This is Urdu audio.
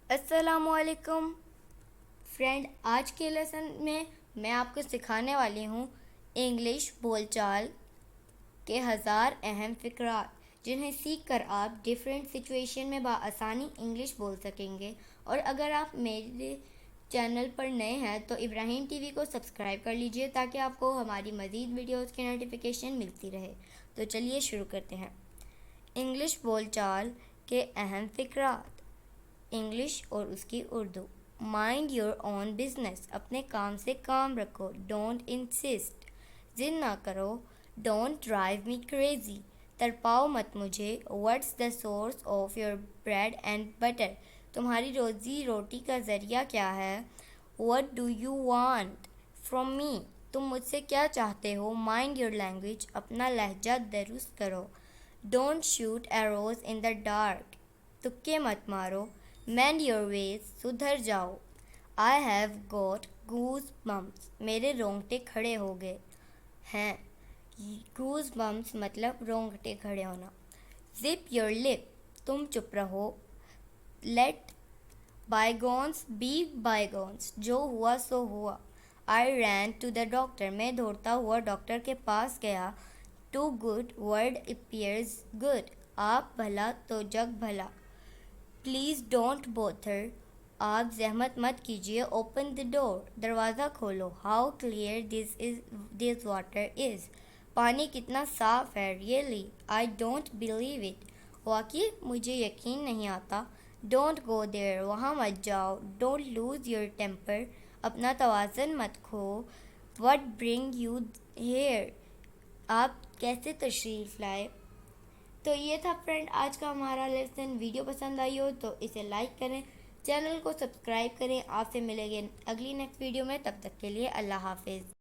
السلام علیکم فرینڈ، آج کے لیسن میں آپ کو سکھانے والی ہوں انگلش بول چال کے 1000 اہم فقرات، جنہیں سیکھ کر آپ ڈیفرنٹ سچویشن میں بآسانی انگلش بول سکیں گے۔ اور اگر آپ میرے چینل پر نئے ہیں تو ابراہیم ٹی وی کو سبسکرائب کر لیجئے تاکہ آپ کو ہماری مزید ویڈیوز کی نوٹیفیکیشن ملتی رہے۔ تو چلیے شروع کرتے ہیں۔ انگلش بول چال کے اہم فقرات۔ انگلش اور اس کی Urdu. Mind your own business, اپنے کام سے کام رکھو۔ ڈونٹ انسسٹ، ضد نہ کرو۔ ڈونٹ ڈرائیو می کریزی، تڑپاؤ مت مجھے۔ What's the source of your bread and butter, تمہاری روزی روٹی کا ذریعہ کیا ہے۔ What do you want from me, تم مجھ سے کیا چاہتے ہو۔ مائنڈ یور لینگویج، اپنا لہجہ درست کرو۔ Don't shoot arrows in the dark, تکے مت مارو۔ مینڈ یور ویز، سدھر جاؤ۔ I have got goosebumps, میرے رونگٹے کھڑے ہو گئے ہیں۔ گوز بمپس مطلب رونگٹے کھڑے ہونا۔ زپ یور لپ، تم چپ رہو۔ لیٹ بائی گونس بی بائی گونس، جو ہوا سو ہوا۔ آئی رین ٹو دا ڈاکٹر، میں دوڑتا ہوا ڈاکٹر کے پاس گیا۔ To good world appears good, آپ بھلا تو جگ بھلا۔ پلیز ڈونٹ بوتھر، آپ زحمت مت کیجیے۔ اوپن دا ڈور، دروازہ کھولو۔ How clear this water is, پانی کتنا صاف ہے۔ Really I don't believe it, واقعی مجھے یقین نہیں آتا۔ ڈونٹ گو دیر، وہاں مت جاؤ۔ ڈونٹ لوز یور ٹیمپر، اپنا توازن مت کھو۔ واٹ برنگ یو ہیئر، آپ کیسے تشریف لائے۔ تو یہ تھا فرینڈ آج کا ہمارا لیسن۔ ویڈیو پسند آئی ہو تو اسے لائک کریں، چینل کو سبسکرائب کریں۔ آپ سے ملیں گے اگلی نیکسٹ ویڈیو میں، تب تک کے لیے اللہ حافظ۔